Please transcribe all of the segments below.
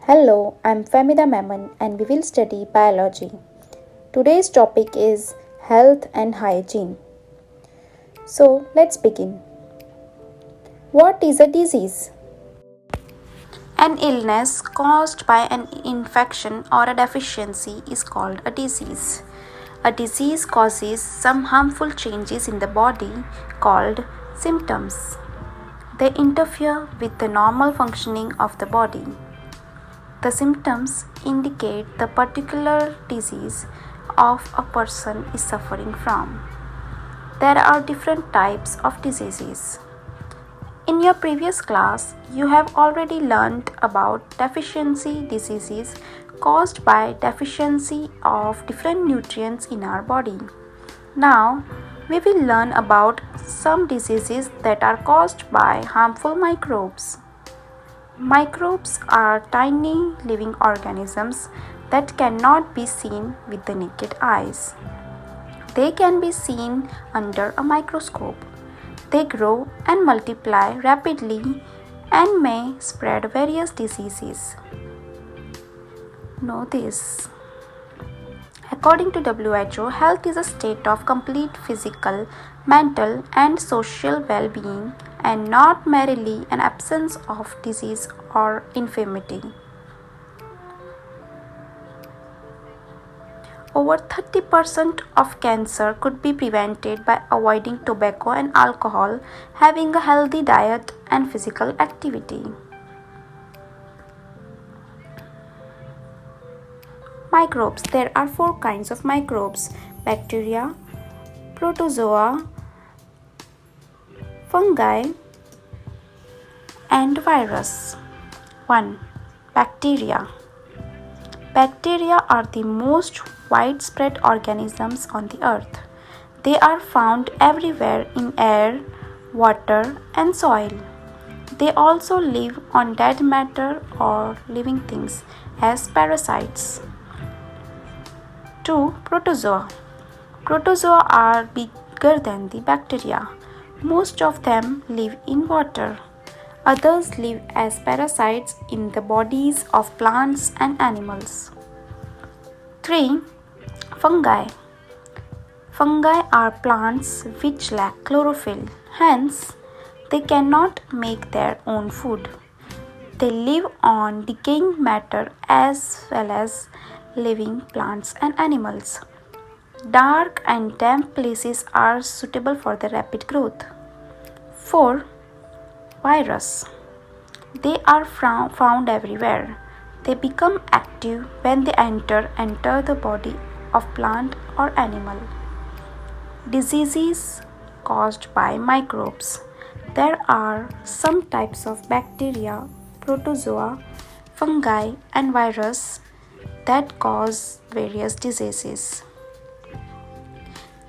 Hello, I'm Femida Maman and we will study biology. Today's topic is health and hygiene. So, let's begin. What is a disease? An illness caused by an infection or a deficiency is called a disease. A disease causes some harmful changes in the body called symptoms. They interfere with the normal functioning of the body. The symptoms indicate the particular disease of a person is suffering from. There are different types of diseases. In your previous class, you have already learned about deficiency diseases caused by deficiency of different nutrients in our body. Now, we will learn about some diseases that are caused by harmful microbes. Microbes are tiny living organisms that cannot be seen with the naked eyes. They can be seen under a microscope. They grow and multiply rapidly and may spread various diseases. Know this. According to WHO, health is a state of complete physical, mental, and social well being and not merely an absence of disease or infirmity. Over 30% of cancer could be prevented by avoiding tobacco and alcohol, having a healthy diet, and physical activity. Microbes. There are 4 kinds of microbes: bacteria, protozoa, fungi, and virus. 1. Bacteria. Bacteria are the most widespread organisms on the earth. They are found everywhere in air, water, and soil. They also live on dead matter or living things as parasites. 2. Protozoa. Protozoa are bigger than the bacteria. Most of them live in water. Others live as parasites in the bodies of plants and animals. 3. Fungi. Fungi are plants which lack chlorophyll. Hence, they cannot make their own food. They live on decaying matter as well as living plants and animals. Dark and damp places are suitable for the rapid growth. 4. Virus. They are found everywhere. They become active when they enter the body of plant or animal. Diseases caused by microbes. There are some types of bacteria, protozoa, fungi, and virus that cause various diseases.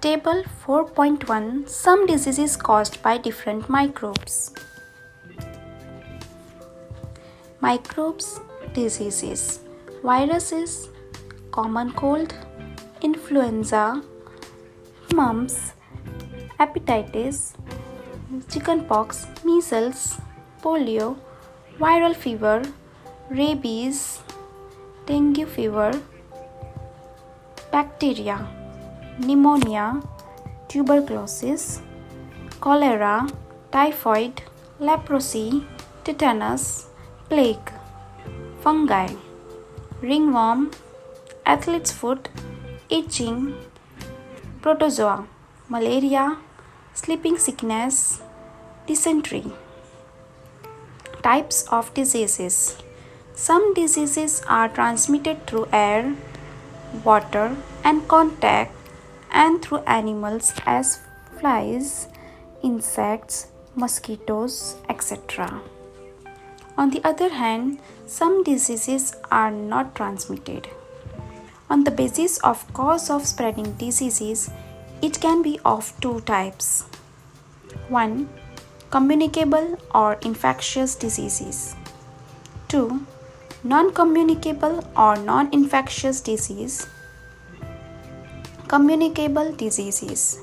Table 4.1. Some diseases caused by different microbes. Microbes, diseases. Viruses, common cold, influenza, mumps, hepatitis, chickenpox, measles, polio, viral fever, rabies, dengue fever. Bacteria, pneumonia, tuberculosis, cholera, typhoid, leprosy, tetanus, plague. Fungi, ringworm, athlete's foot, itching. Protozoa, malaria, sleeping sickness, dysentery. Types of diseases. Some diseases are transmitted through air, water, and contact, and through animals as flies, insects, mosquitoes, etc. On the other hand, some diseases are not transmitted. On the basis of cause of spreading diseases, it can be of 2 types. 1. Communicable or infectious diseases. 2. Non-communicable or non-infectious disease. Communicable diseases.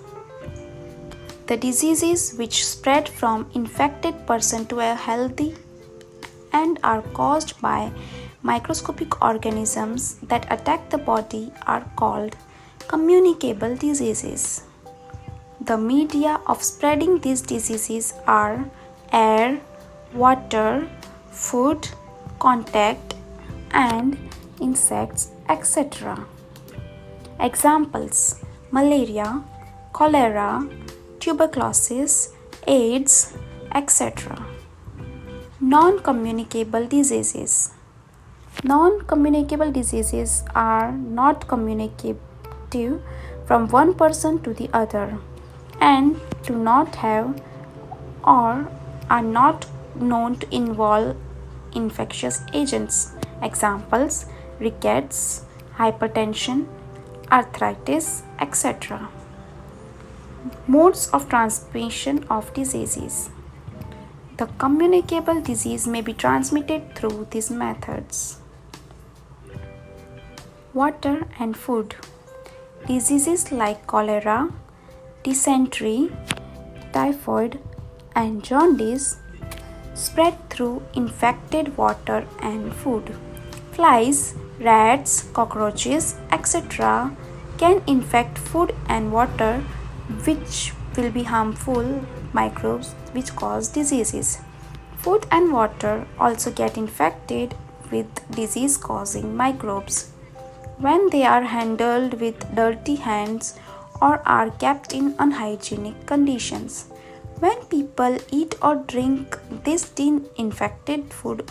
The diseases which spread from infected person to a healthy and are caused by microscopic organisms that attack the body are called communicable diseases. The media of spreading these diseases are air, water, food, contact, and insects, etc. Examples: malaria, cholera, tuberculosis, AIDS, etc. Non-communicable diseases. Non-communicable diseases are not communicative from one person to the other and do not have or are not known to involve infectious agents. Examples: rickets, hypertension, arthritis, etc. Modes of transmission of diseases. The communicable disease may be transmitted through these methods: water and food. Diseases like cholera, dysentery, typhoid, and jaundice spread through infected water and food. Flies, rats, cockroaches, etc. can infect food and water, which will be harmful microbes which cause diseases. Food and water also get infected with disease causing microbes when they are handled with dirty hands or are kept in unhygienic conditions. When people eat or drink this infected food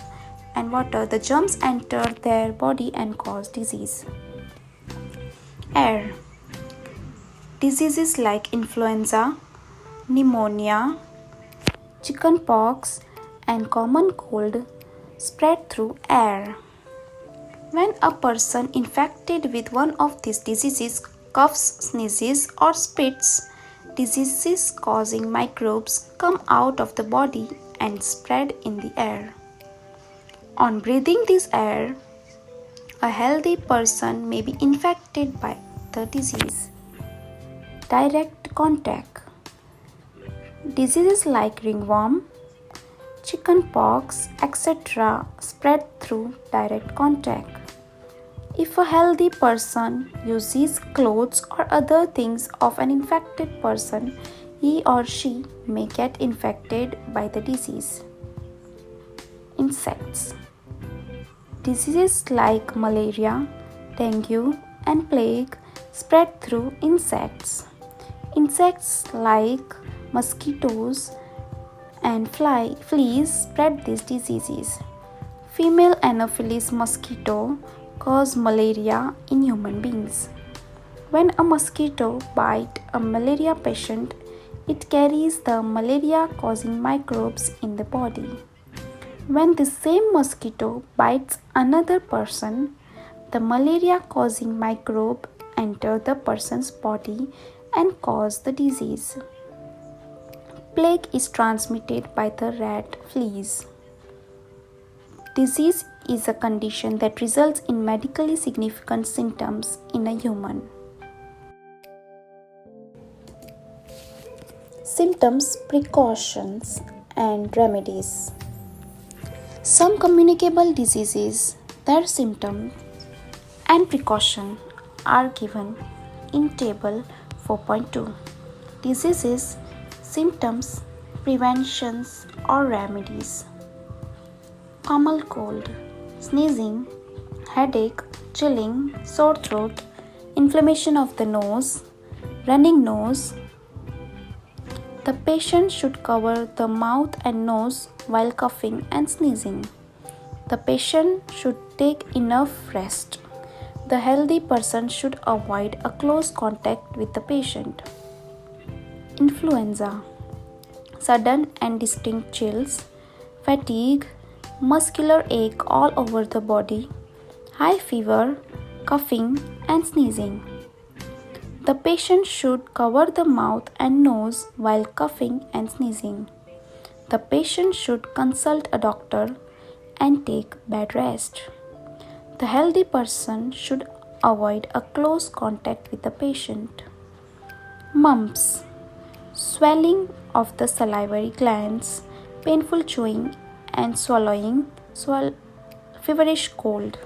and water, the germs enter their body and cause disease. Air. Diseases like influenza, pneumonia, chickenpox, and common cold spread through air. When a person infected with one of these diseases coughs, sneezes, or spits, diseases causing microbes come out of the body and spread in the air. On breathing this air, a healthy person may be infected by the disease. Direct contact. Diseases like ringworm, chickenpox, etc. spread through direct contact. If a healthy person uses clothes or other things of an infected person, he or she may get infected by the disease. Insects. Diseases like malaria, dengue, and plague spread through insects. Insects like mosquitoes and fleas spread these diseases. Female Anopheles mosquito cause malaria in human beings. When a mosquito bites a malaria patient, it carries the malaria-causing microbes in the body. When the same mosquito bites another person, the malaria-causing microbe enters the person's body and cause the disease. Plague is transmitted by the rat fleas. Disease is a condition that results in medically significant symptoms in a human. Symptoms, precautions, and remedies. Some communicable diseases, their symptoms and precaution are given in table 4.2. Diseases, symptoms, preventions or remedies. Common cold, sneezing, headache, chilling, sore throat, inflammation of the nose, running nose. The patient should cover the mouth and nose while coughing and sneezing. The patient should take enough rest. The healthy person should avoid a close contact with the patient. Influenza. Sudden and distinct chills, fatigue, muscular ache all over the body, high fever, coughing and sneezing. The patient should cover the mouth and nose while coughing and sneezing. The patient should consult a doctor and take bed rest. The healthy person should avoid a close contact with the patient. Mumps. Swelling of the salivary glands, painful chewing and swallowing, feverish cold.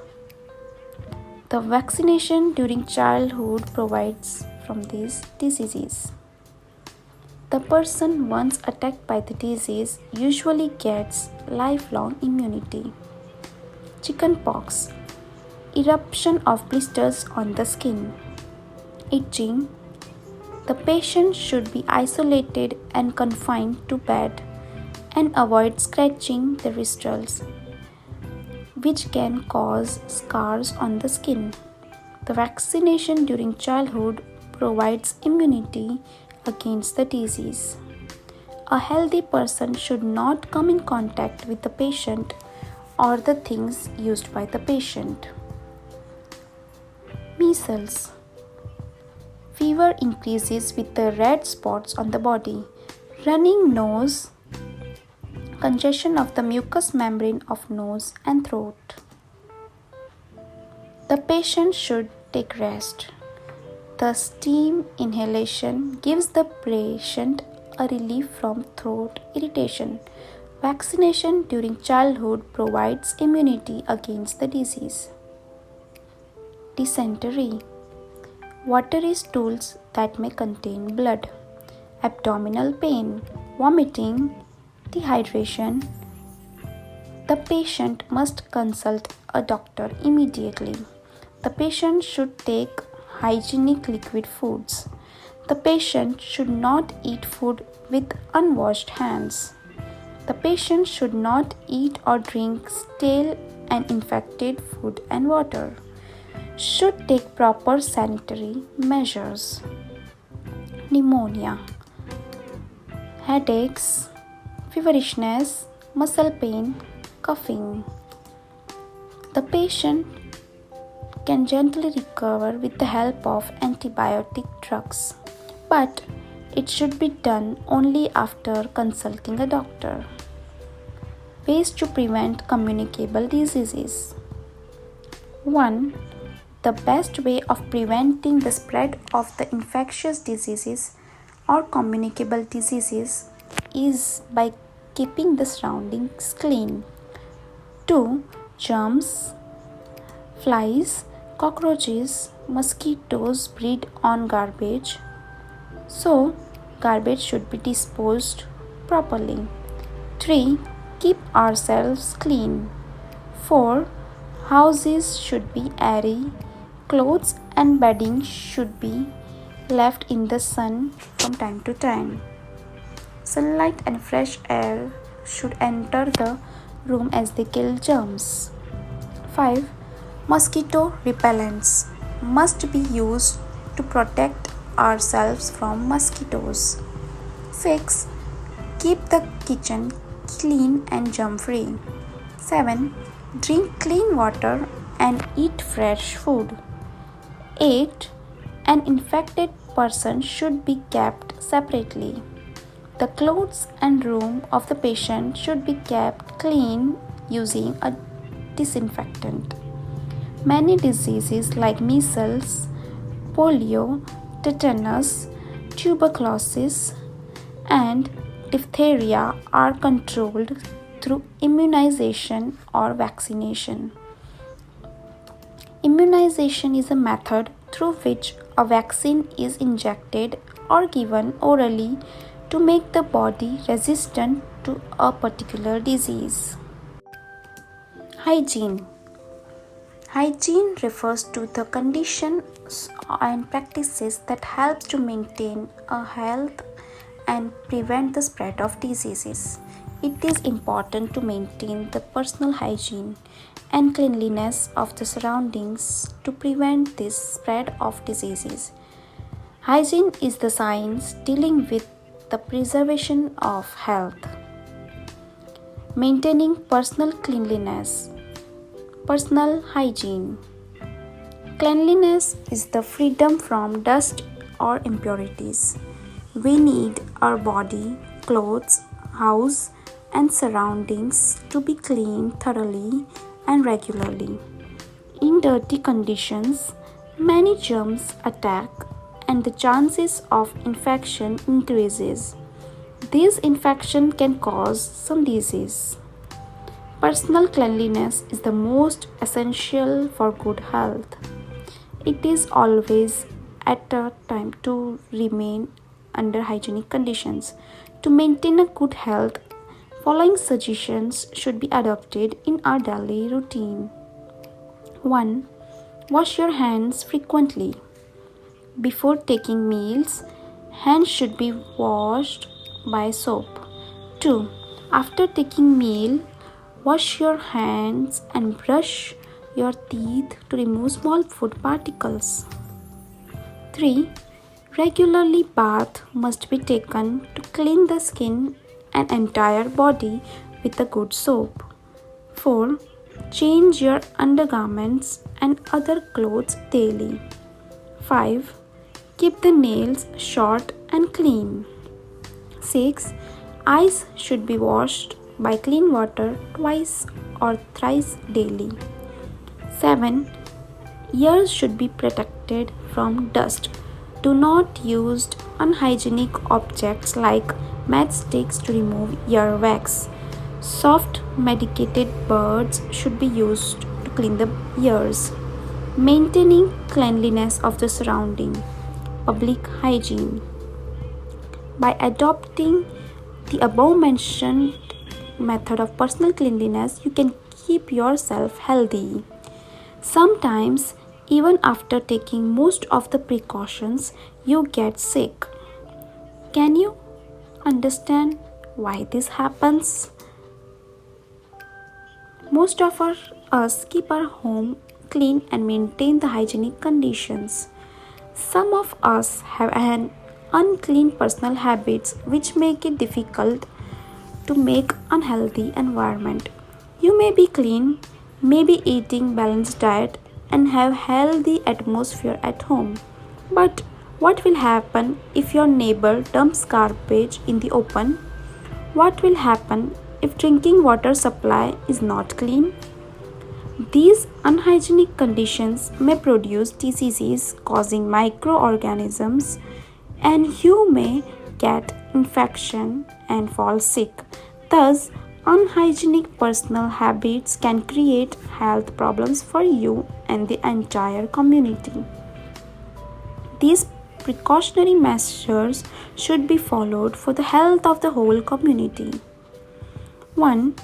The vaccination during childhood provides from these diseases. The person once attacked by the disease usually gets lifelong immunity. Chickenpox, eruption of blisters on the skin. Itching, the patient should be isolated and confined to bed and avoid scratching the wrists, which can cause scars on the skin. The vaccination during childhood provides immunity against the disease. A healthy person should not come in contact with the patient or the things used by the patient. Measles. Fever increases with the red spots on the body, running nose, congestion of the mucous membrane of nose and throat. The patient should take rest. The steam inhalation gives the patient a relief from throat irritation. Vaccination during childhood provides immunity against the disease. Dysentery. Watery stools that may contain blood. Abdominal pain, vomiting, dehydration. The patient must consult a doctor immediately. The patient should take hygienic liquid foods. The patient should not eat food with unwashed hands. The patient should not eat or drink stale and infected food and water. Should take proper sanitary measures. Pneumonia, headaches, feverishness, muscle pain, coughing. The patient can gently recover with the help of antibiotic drugs, but it should be done only after consulting a doctor. Ways to prevent communicable diseases. 1. The best way of preventing the spread of the infectious diseases or communicable diseases is by keeping the surroundings clean. 2. Germs, flies, cockroaches, mosquitoes breed on garbage, so garbage should be disposed properly. 3. Keep ourselves clean. 4. Houses should be airy. Clothes and bedding should be left in the sun from time to time. Sunlight and fresh air should enter the room as they kill germs. 5. Mosquito repellents must be used to protect ourselves from mosquitoes. 6. Keep the kitchen clean and germ-free. 7. Drink clean water and eat fresh food. 8. An infected person should be kept separately. The clothes and room of the patient should be kept clean using a disinfectant. Many diseases like measles, polio, tetanus, tuberculosis, and diphtheria are controlled through immunization or vaccination. Immunization is a method through which a vaccine is injected or given orally to make the body resistant to a particular disease. Hygiene. Hygiene refers to the conditions and practices that help to maintain a health and prevent the spread of diseases. It is important to maintain the personal hygiene and cleanliness of the surroundings to prevent this spread of diseases. Hygiene is the science dealing with the preservation of health. Maintaining personal cleanliness. Personal hygiene. Cleanliness is the freedom from dust or impurities. We need our body, clothes, house, and surroundings to be cleaned thoroughly and regularly. In dirty conditions, many germs attack and the chances of infection increases. This infection can cause some disease. Personal cleanliness is the most essential for good health. It is always at a time to remain under hygienic conditions. To maintain a good health, following suggestions should be adopted in our daily routine. 1. Wash your hands frequently. Before taking meals, hands should be washed by soap. 2. After taking meal, wash your hands and brush your teeth to remove small food particles. 3. Regularly bath must be taken to clean the skin and entire body with a good soap. 4. Change your undergarments and other clothes daily. 5. Keep the nails short and clean. 6. Eyes should be washed by clean water twice or thrice daily. 7. Ears should be protected from dust. Do not use unhygienic objects like matchsticks to remove earwax. Soft medicated pads should be used to clean the ears. Maintaining cleanliness of the surrounding. Public hygiene. By adopting the above mentioned method of personal cleanliness, you can keep yourself healthy. Sometimes, even after taking most of the precautions, you get sick. Can you understand why this happens? Most of us keep our home clean and maintain the hygienic conditions. Some of us have an unclean personal habits which make it difficult to make unhealthy environment. You may be clean, maybe eating balanced diet and have healthy atmosphere at home. But what will happen if your neighbor dumps garbage in the open? What will happen if drinking water supply is not clean? These unhygienic conditions may produce diseases causing microorganisms and you may get infection and fall sick. Thus, unhygienic personal habits can create health problems for you and the entire community. These precautionary measures should be followed for the health of the whole community. 1.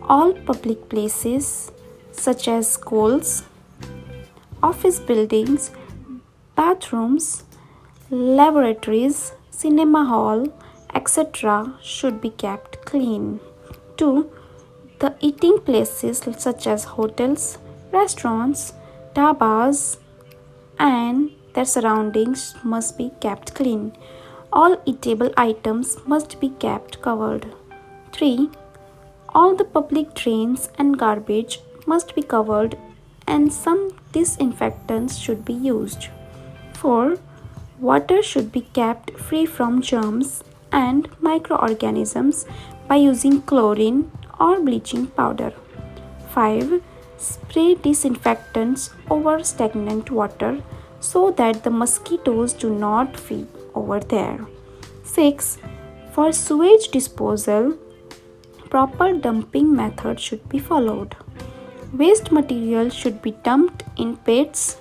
All public places such as schools, office buildings, bathrooms, laboratories, cinema hall, etc. should be kept clean. 2. The eating places such as hotels, restaurants, dhabas, and their surroundings must be kept clean. All eatable items must be kept covered. 3. All the public drains and garbage must be covered and some disinfectants should be used. 4. Water should be kept free from germs and microorganisms by using chlorine or bleaching powder. 5. Spray disinfectants over stagnant water so that the mosquitoes do not feed over there. 6. For sewage disposal, proper dumping method should be followed. Waste material should be dumped in pits.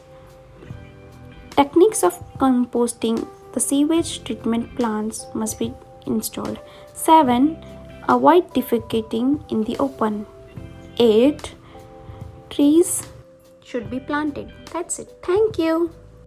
Techniques of composting the sewage treatment plants must be installed. 7. Avoid defecating in the open. 8. Trees should be planted. That's it. Thank you.